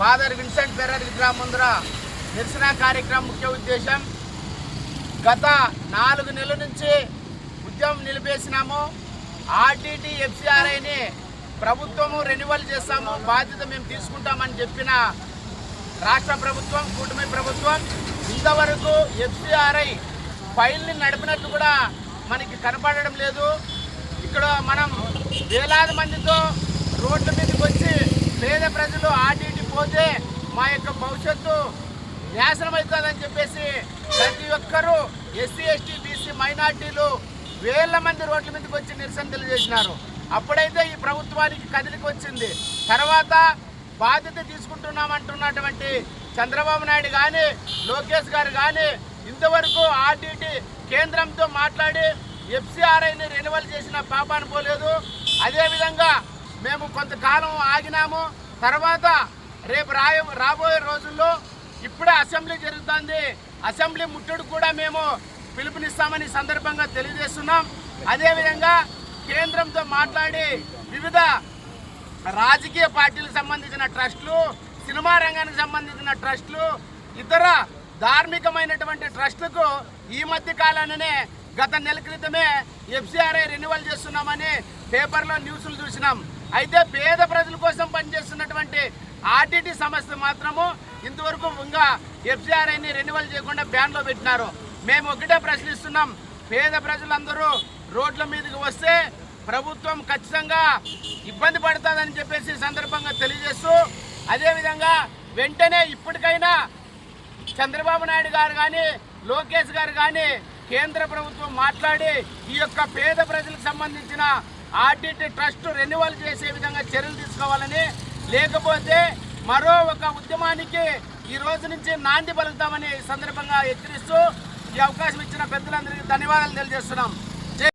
Father Vincent Ferrer విగ్రహం ముందర నిరసన కార్యక్రమం ముఖ్య ఉద్దేశం గత 4 నెలల నుంచి ఉద్యమం నిలిపేసినాము. ఆర్టీటీ ఎఫ్సిఆర్ఐని ప్రభుత్వము రెన్యువల్ చేస్తాము, బాధ్యత మేము తీసుకుంటామని చెప్పిన రాష్ట్ర ప్రభుత్వం, కూటమి ప్రభుత్వం ఇంతవరకు ఎఫ్సిఆర్ఐ ఫైల్ని నడిపినట్టు కూడా మనకి కనపడడం లేదు. ఇక్కడ మనం వేలాది మందితో రోడ్ల మీదకి వచ్చి పేద ప్రజలు ఆర్టీటీ పోతే మా యొక్క భవిష్యత్తు నాశనం అవుతుందని చెప్పేసి ప్రతి ఒక్కరూ ఎస్సీ, ఎస్టీ, బీసీ, మైనార్టీలు వేల మంది రోడ్ల మీదకి వచ్చి నిరసన తెలియజేసినారు. అప్పుడైతే ఈ ప్రభుత్వానికి కదిలికి వచ్చింది. తర్వాత బాధ్యత తీసుకుంటున్నామంటున్నటువంటి చంద్రబాబు నాయుడు కానీ, లోకేష్ గారు కానీ ఇంతవరకు ఆర్టీటీ కేంద్రంతో మాట్లాడి ఎఫ్సిఆర్ఐని రెన్యువల్ చేసిన పాపాను పోలేదు. అదేవిధంగా మేము కొంతకాలం ఆగినాము. తర్వాత రేపు రాబోయే రోజుల్లో ఇప్పుడే అసెంబ్లీ జరుగుతుంది, అసెంబ్లీ ముట్టడి కూడా మేము పిలుపునిస్తామని సందర్భంగా తెలియజేస్తున్నాం. అదేవిధంగా కేంద్రంతో మాట్లాడి వివిధ రాజకీయ పార్టీలకు సంబంధించిన ట్రస్టులు, సినిమా రంగానికి సంబంధించిన ట్రస్టులు, ఇతర ధార్మికమైనటువంటి ట్రస్టులకు ఈ మధ్య కాలాననే గత నెల క్రితమే ఎఫ్సిఆర్ఐ రెన్యువల్ చేస్తున్నామని పేపర్లో న్యూస్లు చూసినాం. అయితే పేద ప్రజల కోసం పనిచేస్తున్నటువంటి ఆర్టీటీ సంస్థ మాత్రము ఇంతవరకు ఇంకా ఎఫ్సిఆర్ఐని రెన్యువల్ చేయకుండా బ్యాన్లో పెట్టినారు. మేము ఒకటే ప్రశ్నిస్తున్నాం, పేద ప్రజలందరూ రోడ్ల మీదకి వస్తే ప్రభుత్వం ఖచ్చితంగా ఇబ్బంది పడుతుందని చెప్పేసి సందర్భంగా తెలియజేస్తూ, అదేవిధంగా వెంటనే ఇప్పటికైనా చంద్రబాబు నాయుడు గారు కానీ, లోకేష్ గారు కానీ కేంద్ర ప్రభుత్వం మాట్లాడి ఈ యొక్క పేద ప్రజలకు సంబంధించిన ఆర్టీటీ ట్రస్ట్ రెన్యువల్ చేసే విధంగా చర్యలు తీసుకోవాలని, లేకపోతే మరో ఒక ఉద్యమానికి ఈ రోజు నుంచి నాంది పలుకుతామని సందర్భంగా హెచ్చరిస్తూ ఈ అవకాశం ఇచ్చిన పెద్దలందరికీ ధన్యవాదాలు తెలియజేస్తున్నాం.